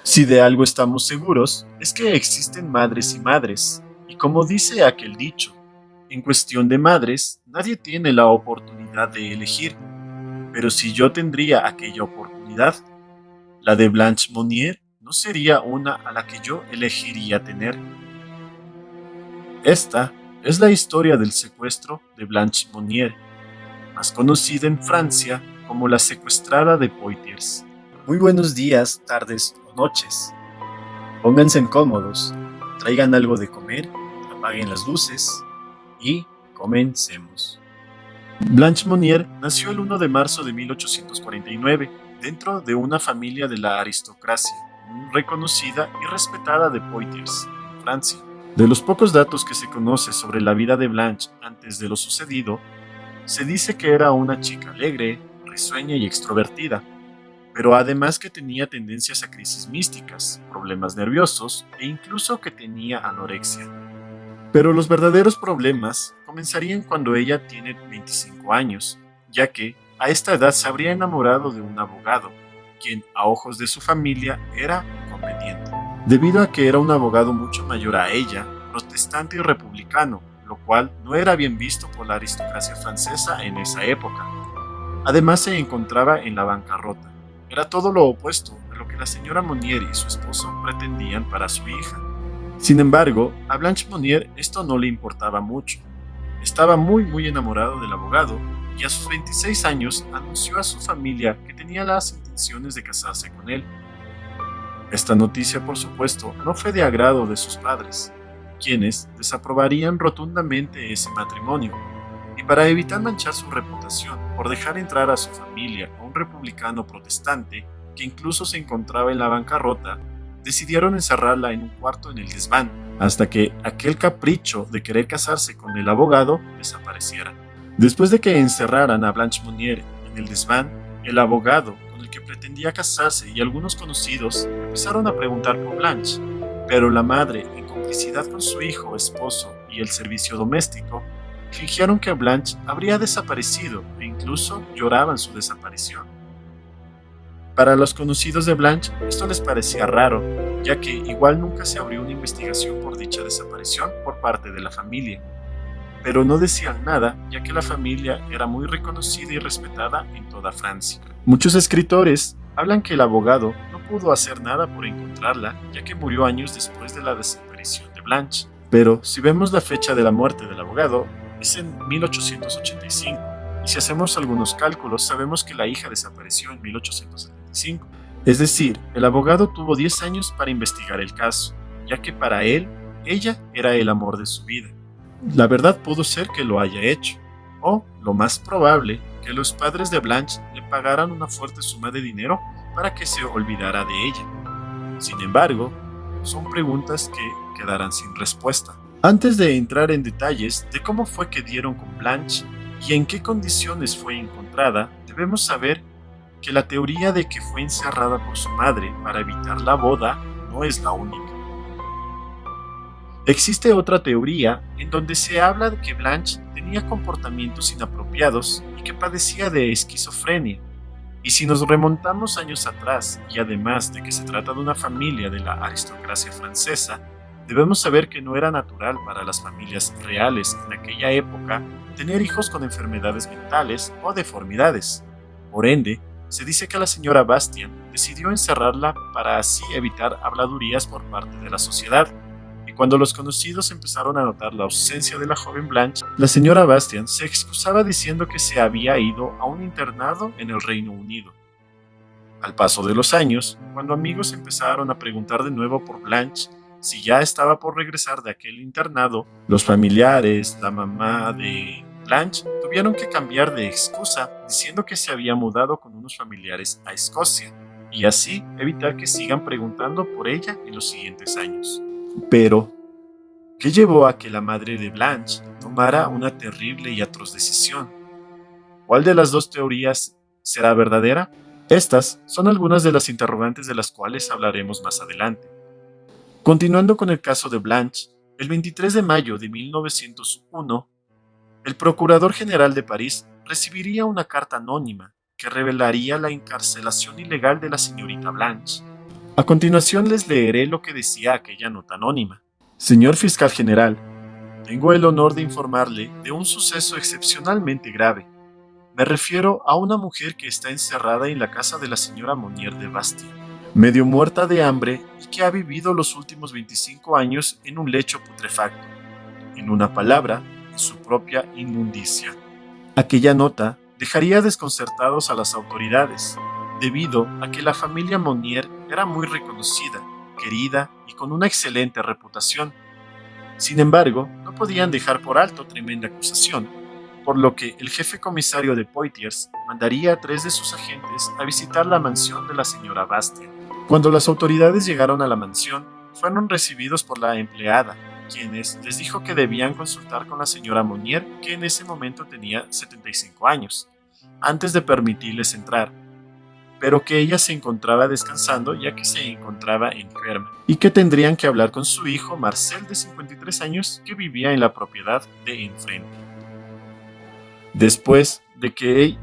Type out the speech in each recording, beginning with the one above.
Si de algo estamos seguros, es que existen madres y madres, y como dice aquel dicho, en cuestión de madres, nadie tiene la oportunidad de elegir, pero si yo tendría aquella oportunidad, la de Blanche Monnier no sería una a la que yo elegiría tener. Esta es la historia del secuestro de Blanche Monnier, más conocida en Francia como la secuestrada de Poitiers. Muy buenos días, tardes o noches. Pónganse cómodos, traigan algo de comer, apaguen las luces y comencemos. Blanche Monnier nació el 1 de marzo de 1849 dentro de una familia de la aristocracia muy reconocida y respetada de Poitiers, en Francia. De los pocos datos que se conoce sobre la vida de Blanche antes de lo sucedido, se dice que era una chica alegre, risueña y extrovertida, pero además que tenía tendencias a crisis místicas, problemas nerviosos e incluso que tenía anorexia. Pero los verdaderos problemas comenzarían cuando ella tiene 25 años, ya que a esta edad se habría enamorado de un abogado, quien a ojos de su familia era conveniente, debido a que era un abogado mucho mayor a ella, protestante y republicano, lo cual no era bien visto por la aristocracia francesa en esa época. Además se encontraba en la bancarrota. Era todo lo opuesto a lo que la señora Monnier y su esposo pretendían para su hija. Sin embargo, a Blanche Monnier esto no le importaba mucho. Estaba muy enamorado del abogado y a sus 26 años anunció a su familia que tenía las intenciones de casarse con él. Esta noticia, por supuesto, no fue de agrado de sus padres, quienes desaprobarían rotundamente ese matrimonio, y para evitar manchar su reputación por dejar entrar a su familia a un republicano protestante que incluso se encontraba en la bancarrota, decidieron encerrarla en un cuarto en el desván, hasta que aquel capricho de querer casarse con el abogado desapareciera. Después de que encerraran a Blanche Monnier en el desván, el abogado con el que pretendía casarse y algunos conocidos empezaron a preguntar por Blanche, pero la madre, en complicidad con su hijo, esposo y el servicio doméstico, fingieron que Blanche habría desaparecido e incluso lloraban su desaparición. Para los conocidos de Blanche, esto les parecía raro, ya que igual nunca se abrió una investigación por dicha desaparición por parte de la familia. Pero no decían nada, ya que la familia era muy reconocida y respetada en toda Francia. Muchos escritores hablan que el abogado no pudo hacer nada por encontrarla, ya que murió años después de la desaparición de Blanche. Pero si vemos la fecha de la muerte del abogado, es en 1885, y si hacemos algunos cálculos, sabemos que la hija desapareció en 1875. Es decir, el abogado tuvo 10 años para investigar el caso, ya que para él, ella era el amor de su vida. La verdad pudo ser que lo haya hecho, o, lo más probable, que los padres de Blanche le pagaran una fuerte suma de dinero para que se olvidara de ella. Sin embargo, son preguntas que quedarán sin respuesta. Antes de entrar en detalles de cómo fue que dieron con Blanche y en qué condiciones fue encontrada, debemos saber que la teoría de que fue encerrada por su madre para evitar la boda no es la única. Existe otra teoría en donde se habla de que Blanche tenía comportamientos inapropiados y que padecía de esquizofrenia. Y si nos remontamos años atrás, y además de que se trata de una familia de la aristocracia francesa, debemos saber que no era natural para las familias reales en aquella época tener hijos con enfermedades mentales o deformidades. Por ende, se dice que la señora Bastian decidió encerrarla para así evitar habladurías por parte de la sociedad. Y cuando los conocidos empezaron a notar la ausencia de la joven Blanche, la señora Bastian se excusaba diciendo que se había ido a un internado en el Reino Unido. Al paso de los años, cuando amigos empezaron a preguntar de nuevo por Blanche, si ya estaba por regresar de aquel internado, los familiares, la mamá de Blanche, tuvieron que cambiar de excusa diciendo que se había mudado con unos familiares a Escocia, y así evitar que sigan preguntando por ella en los siguientes años. Pero, ¿qué llevó a que la madre de Blanche tomara una terrible y atroz decisión? ¿Cuál de las dos teorías será verdadera? Estas son algunas de las interrogantes de las cuales hablaremos más adelante. Continuando con el caso de Blanche, el 23 de mayo de 1901, el Procurador General de París recibiría una carta anónima que revelaría la encarcelación ilegal de la señorita Blanche. A continuación les leeré lo que decía aquella nota anónima. Señor Fiscal General, tengo el honor de informarle de un suceso excepcionalmente grave. Me refiero a una mujer que está encerrada en la casa de la señora Monnier de Bastia, medio muerta de hambre y que ha vivido los últimos 25 años en un lecho putrefacto, en una palabra, en su propia inmundicia. Aquella nota dejaría desconcertados a las autoridades, debido a que la familia Monnier era muy reconocida, querida y con una excelente reputación. Sin embargo, no podían dejar por alto tremenda acusación, por lo que el jefe comisario de Poitiers mandaría a 3 de sus agentes a visitar la mansión de la señora Bastien. Cuando las autoridades llegaron a la mansión, fueron recibidos por la empleada, quienes les dijo que debían consultar con la señora Monnier, que en ese momento tenía 75 años, antes de permitirles entrar, pero que ella se encontraba descansando ya que se encontraba enferma, y que tendrían que hablar con su hijo Marcel de 53 años que vivía en la propiedad de enfrente. Después de que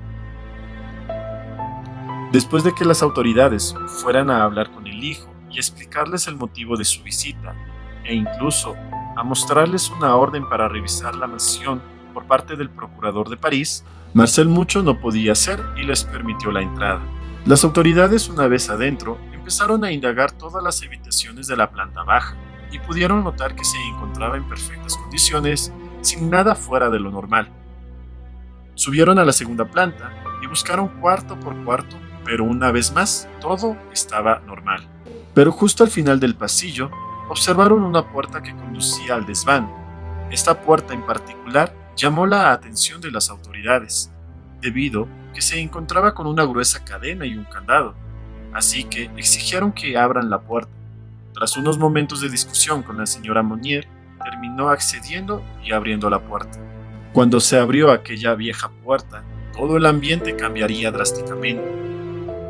las autoridades fueran a hablar con el hijo y explicarles el motivo de su visita, e incluso a mostrarles una orden para revisar la mansión por parte del procurador de París, Marcel mucho no podía hacer y les permitió la entrada. Las autoridades, una vez adentro, empezaron a indagar todas las habitaciones de la planta baja y pudieron notar que se encontraba en perfectas condiciones, sin nada fuera de lo normal. Subieron a la segunda planta y buscaron cuarto por cuarto, pero una vez más todo estaba normal. Pero justo al final del pasillo, observaron una puerta que conducía al desván. Esta puerta en particular llamó la atención de las autoridades, debido que se encontraba con una gruesa cadena y un candado, así que exigieron que abran la puerta. Tras unos momentos de discusión con la señora Monnier, terminó accediendo y abriendo la puerta. Cuando se abrió aquella vieja puerta, todo el ambiente cambiaría drásticamente.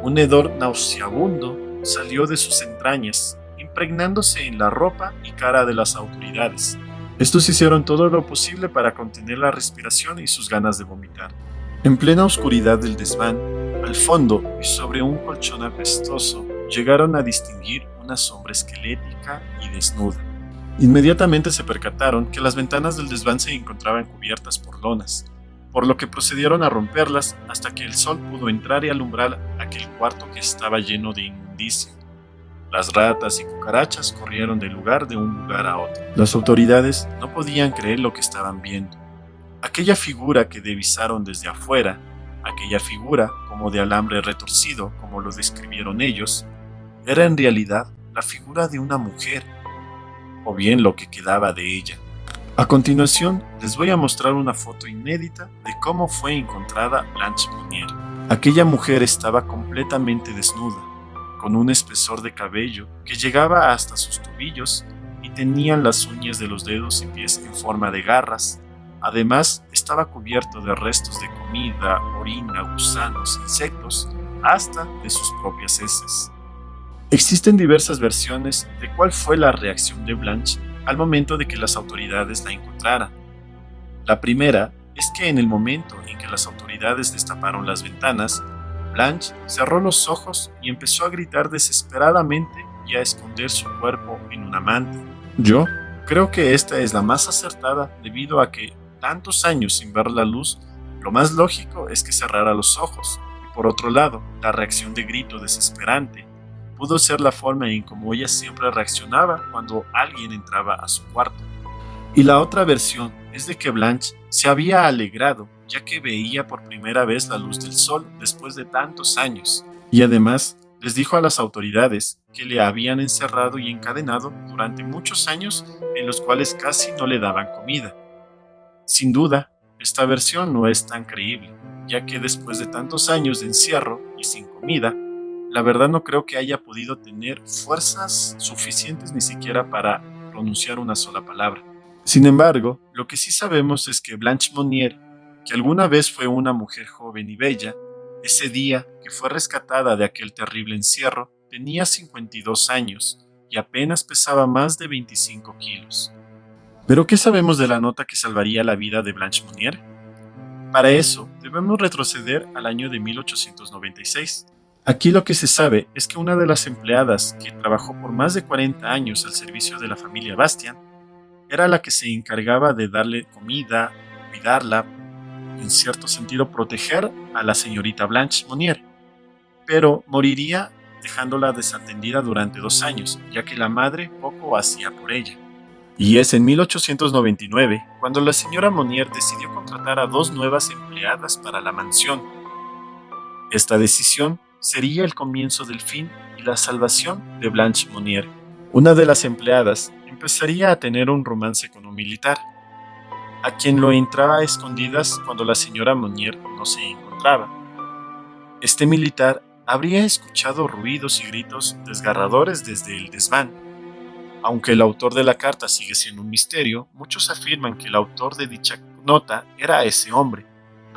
Un hedor nauseabundo salió de sus entrañas, impregnándose en la ropa y cara de las autoridades. Estos hicieron todo lo posible para contener la respiración y sus ganas de vomitar. En plena oscuridad del desván, al fondo y sobre un colchón apestoso, llegaron a distinguir una sombra esquelética y desnuda. Inmediatamente se percataron que las ventanas del desván se encontraban cubiertas por lonas, por lo que procedieron a romperlas hasta que el sol pudo entrar y alumbrar aquel cuarto que estaba lleno de inmundicia. Las ratas y cucarachas corrieron de un lugar a otro. Las autoridades no podían creer lo que estaban viendo. Aquella figura que divisaron desde afuera, aquella figura como de alambre retorcido, como lo describieron ellos, era en realidad la figura de una mujer, o bien lo que quedaba de ella. A continuación, les voy a mostrar una foto inédita de cómo fue encontrada Blanche Monnier. Aquella mujer estaba completamente desnuda, con un espesor de cabello que llegaba hasta sus tobillos y tenían las uñas de los dedos y pies en forma de garras. Además, estaba cubierto de restos de comida, orina, gusanos, insectos, hasta de sus propias heces. Existen diversas versiones de cuál fue la reacción de Blanche al momento de que las autoridades la encontraran. La primera es que en el momento en que las autoridades destaparon las ventanas, Blanche cerró los ojos y empezó a gritar desesperadamente y a esconder su cuerpo en una manta. Yo creo que esta es la más acertada debido a que tantos años sin ver la luz, lo más lógico es que cerrara los ojos. Y por otro lado, la reacción de grito desesperante pudo ser la forma en cómo ella siempre reaccionaba cuando alguien entraba a su cuarto. Y la otra versión es de que Blanche se había alegrado ya que veía por primera vez la luz del sol después de tantos años, y además les dijo a las autoridades que le habían encerrado y encadenado durante muchos años en los cuales casi no le daban comida. Sin duda, esta versión no es tan creíble, ya que después de tantos años de encierro y sin comida, la verdad no creo que haya podido tener fuerzas suficientes ni siquiera para pronunciar una sola palabra. Sin embargo, lo que sí sabemos es que Blanche Monnier, que alguna vez fue una mujer joven y bella, ese día que fue rescatada de aquel terrible encierro, tenía 52 años y apenas pesaba más de 25 kilos. ¿Pero qué sabemos de la nota que salvaría la vida de Blanche Monnier? Para eso, debemos retroceder al año de 1896. Aquí lo que se sabe es que una de las empleadas que trabajó por más de 40 años al servicio de la familia Bastian era la que se encargaba de darle comida, cuidarla, en cierto sentido proteger a la señorita Blanche Monnier, pero moriría dejándola desatendida durante 2 años, ya que la madre poco hacía por ella. Y es en 1899 cuando la señora Monnier decidió contratar a 2 nuevas empleadas para la mansión. Esta decisión sería el comienzo del fin y la salvación de Blanche Monnier. Una de las empleadas empezaría a tener un romance con un militar, a quien lo entraba a escondidas cuando la señora Monnier no se encontraba. Este militar habría escuchado ruidos y gritos desgarradores desde el desván. Aunque el autor de la carta sigue siendo un misterio, muchos afirman que el autor de dicha nota era ese hombre,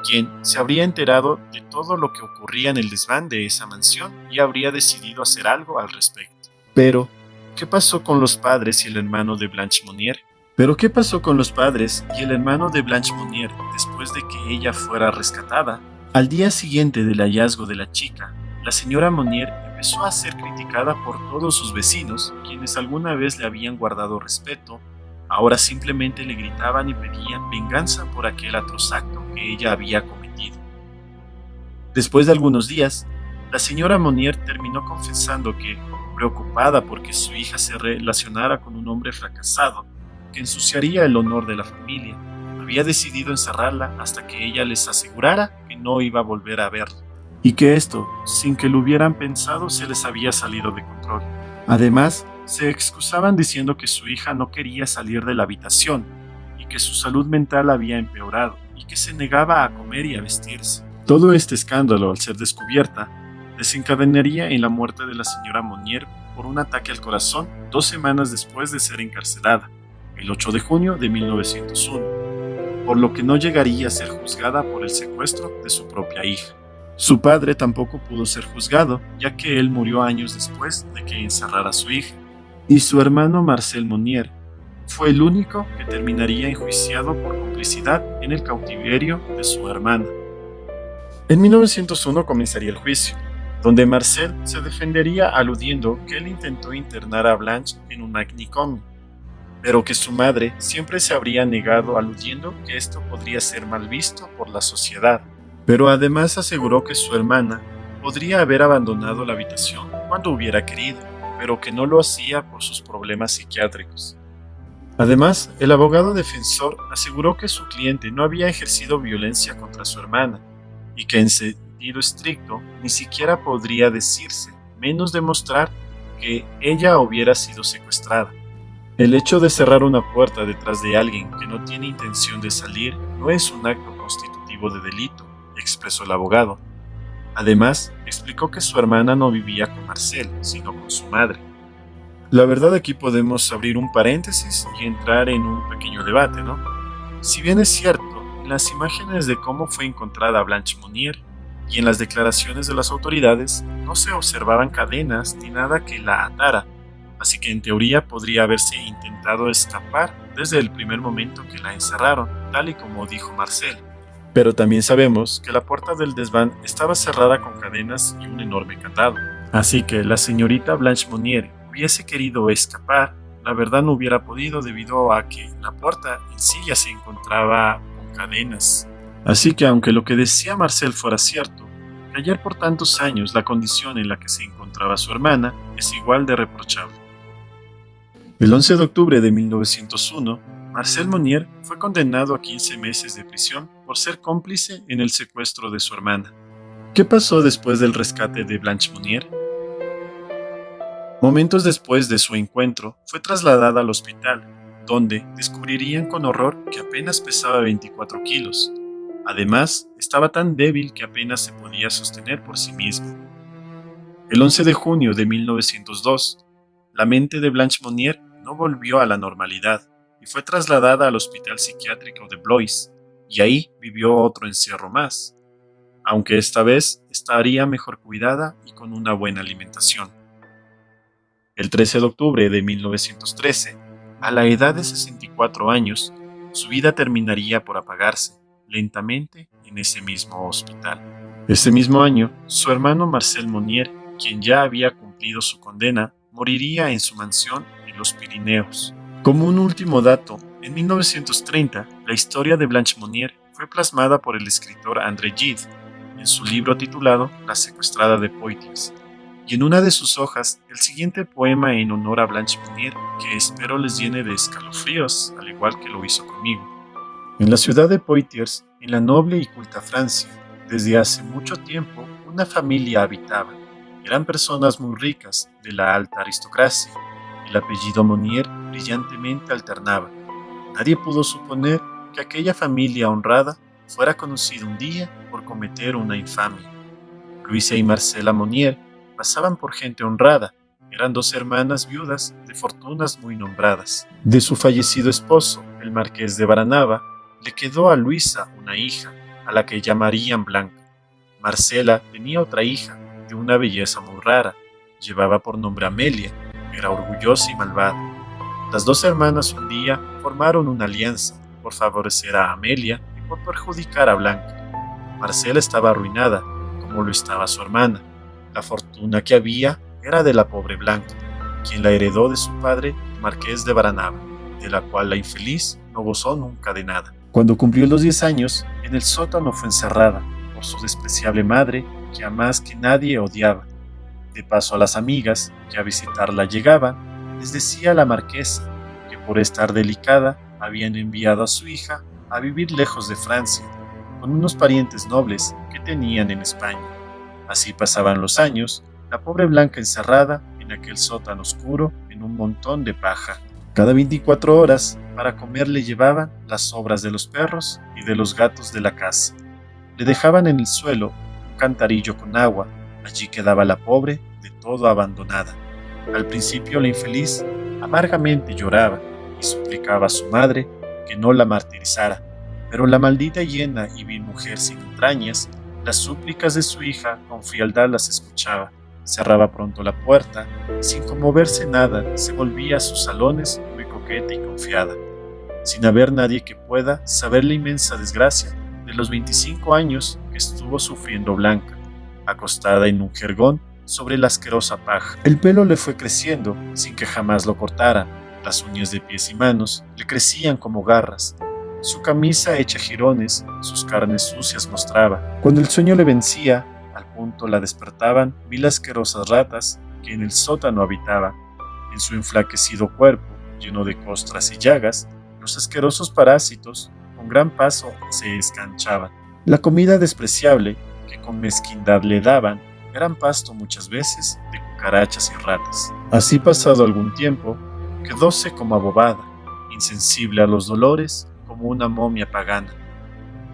quien se habría enterado de todo lo que ocurría en el desván de esa mansión y habría decidido hacer algo al respecto. Pero, ¿qué pasó con los padres y el hermano de Blanche Monnier? Después de que ella fuera rescatada? Al día siguiente del hallazgo de la chica, la señora Monnier empezó a ser criticada por todos sus vecinos, quienes alguna vez le habían guardado respeto, ahora simplemente le gritaban y pedían venganza por aquel atroz acto que ella había cometido. Después de algunos días, la señora Monnier terminó confesando que, preocupada porque su hija se relacionara con un hombre fracasado, que ensuciaría el honor de la familia, había decidido encerrarla hasta que ella les asegurara que no iba a volver a verla, y que esto, sin que lo hubieran pensado, se les había salido de control. Además, se excusaban diciendo que su hija no quería salir de la habitación y que su salud mental había empeorado y que se negaba a comer y a vestirse. Todo este escándalo, al ser descubierta, desencadenaría en la muerte de la señora Monnier por un ataque al corazón 2 semanas después de ser encarcelada, el 8 de junio de 1901, por lo que no llegaría a ser juzgada por el secuestro de su propia hija. Su padre tampoco pudo ser juzgado, ya que él murió años después de que encerrara a su hija, y su hermano Marcel Monnier fue el único que terminaría enjuiciado por complicidad en el cautiverio de su hermana. En 1901 comenzaría el juicio, donde Marcel se defendería aludiendo que él intentó internar a Blanche en un manicomio, pero que su madre siempre se habría negado aludiendo que esto podría ser mal visto por la sociedad. Pero además aseguró que su hermana podría haber abandonado la habitación cuando hubiera querido, pero que no lo hacía por sus problemas psiquiátricos. Además, el abogado defensor aseguró que su cliente no había ejercido violencia contra su hermana y que en sentido estricto ni siquiera podría decirse, menos demostrar, que ella hubiera sido secuestrada. El hecho de cerrar una puerta detrás de alguien que no tiene intención de salir no es un acto constitutivo de delito, expresó el abogado. Además, explicó que su hermana no vivía con Marcel, sino con su madre. La verdad, aquí podemos abrir un paréntesis y entrar en un pequeño debate, ¿no? Si bien es cierto, en las imágenes de cómo fue encontrada Blanche Monnier y en las declaraciones de las autoridades no se observaban cadenas ni nada que la atara, así que en teoría podría haberse intentado escapar desde el primer momento que la encerraron, tal y como dijo Marcel. Pero también sabemos que la puerta del desván estaba cerrada con cadenas y un enorme candado. Así que la señorita Blanche Monnier hubiese querido escapar, la verdad no hubiera podido debido a que la puerta en sí ya se encontraba con cadenas. Así que aunque lo que decía Marcel fuera cierto, callar por tantos años la condición en la que se encontraba su hermana es igual de reprochable. El 11 de octubre de 1901, Marcel Monnier fue condenado a 15 meses de prisión por ser cómplice en el secuestro de su hermana. ¿Qué pasó después del rescate de Blanche Monnier? Momentos después de su encuentro, fue trasladada al hospital, donde descubrirían con horror que apenas pesaba 24 kilos. Además, estaba tan débil que apenas se podía sostener por sí misma. El 11 de junio de 1902, la mente de Blanche Monnier no volvió a la normalidad y fue trasladada al hospital psiquiátrico de Blois, y ahí vivió otro encierro más, aunque esta vez estaría mejor cuidada y con una buena alimentación. El 13 de octubre de 1913, a la edad de 64 años, su vida terminaría por apagarse lentamente en ese mismo hospital. Ese mismo año, su hermano Marcel Monnier, quien ya había cumplido su condena, moriría en su mansión en los Pirineos. Como un último dato, en 1930, la historia de Blanche Monnier fue plasmada por el escritor André Gide en su libro titulado La secuestrada de Poitiers, y en una de sus hojas el siguiente poema en honor a Blanche Monnier, que espero les llene de escalofríos, al igual que lo hizo conmigo. En la ciudad de Poitiers, en la noble y culta Francia, desde hace mucho tiempo una familia habitaba. Eran personas muy ricas, de la alta aristocracia. El apellido Monnier brillantemente alternaba. Nadie pudo suponer que aquella familia honrada fuera conocida un día por cometer una infamia. Luisa y Marcela Monnier pasaban por gente honrada. Eran dos hermanas viudas de fortunas muy nombradas. De su fallecido esposo, el marqués de Baranava, le quedó a Luisa una hija, a la que llamarían Blanca. Marcela tenía otra hija, de una belleza muy rara. Llevaba por nombre Amelia, era orgullosa y malvada. Las dos hermanas un día formaron una alianza por favorecer a Amelia y por perjudicar a Blanca. Marcela estaba arruinada, como lo estaba su hermana. La fortuna que había era de la pobre Blanca, quien la heredó de su padre, el marqués de Baranava, de la cual la infeliz no gozó nunca de nada. Cuando cumplió los 10 años, en el sótano fue encerrada por su despreciable madre, que a más que nadie odiaba. De paso a las amigas que a visitarla llegaban, les decía a la marquesa que por estar delicada habían enviado a su hija a vivir lejos de Francia, con unos parientes nobles que tenían en España. Así pasaban los años, la pobre Blanca encerrada en aquel sótano oscuro en un montón de paja. Cada 24 horas, para comer le llevaban las sobras de los perros y de los gatos de la casa. Le dejaban en el suelo un cantarillo con agua. Allí quedaba la pobre, de todo abandonada. Al principio la infeliz amargamente lloraba y suplicaba a su madre que no la martirizara, pero la maldita llena y vil mujer sin entrañas, las súplicas de su hija con frialdad las escuchaba. Cerraba pronto la puerta y sin conmoverse nada se volvía a sus salones muy coqueta y confiada, sin haber nadie que pueda saber la inmensa desgracia de los 25 años que estuvo sufriendo Blanca, acostada en un jergón sobre la asquerosa paja. El pelo le fue creciendo sin que jamás lo cortara, las uñas de pies y manos le crecían como garras, su camisa hecha jirones, sus carnes sucias mostraba. Cuando el sueño le vencía, al punto la despertaban mil asquerosas ratas que en el sótano habitaban. En su enflaquecido cuerpo, lleno de costras y llagas, los asquerosos parásitos con gran paso se escanchaban. La comida despreciable que con mezquindad le daban eran pasto muchas veces de cucarachas y ratas. Así pasado algún tiempo, quedóse como abobada, insensible a los dolores como una momia pagana.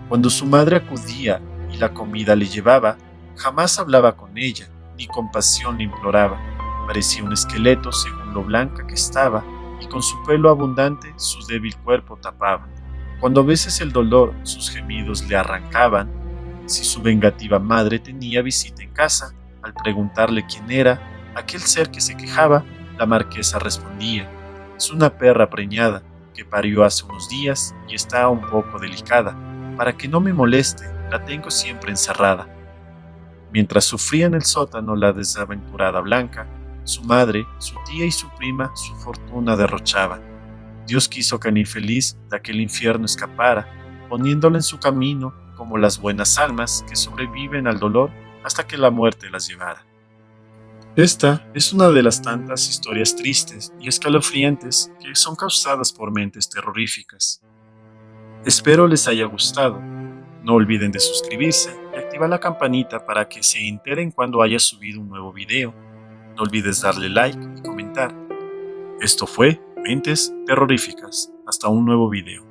Cuando su madre acudía y la comida le llevaba, jamás hablaba con ella, ni compasión le imploraba. Parecía un esqueleto según lo blanca que estaba, y con su pelo abundante su débil cuerpo tapaba. Cuando a veces el dolor sus gemidos le arrancaban, si su vengativa madre tenía visita en casa, al preguntarle quién era aquel ser que se quejaba, la marquesa respondía: es una perra preñada que parió hace unos días y está un poco delicada. Para que no me moleste, la tengo siempre encerrada. Mientras sufría en el sótano la desaventurada Blanca, su madre, su tía y su prima su fortuna derrochaban. Dios quiso que la infeliz de aquel infierno escapara, poniéndola en su camino como las buenas almas que sobreviven al dolor hasta que la muerte las llevara. Esta es una de las tantas historias tristes y escalofriantes que son causadas por mentes terroríficas. Espero les haya gustado. No olviden de suscribirse y activar la campanita para que se enteren cuando haya subido un nuevo video. No olvides darle like y comentar. Esto fue Mentes Terroríficas. Hasta un nuevo video.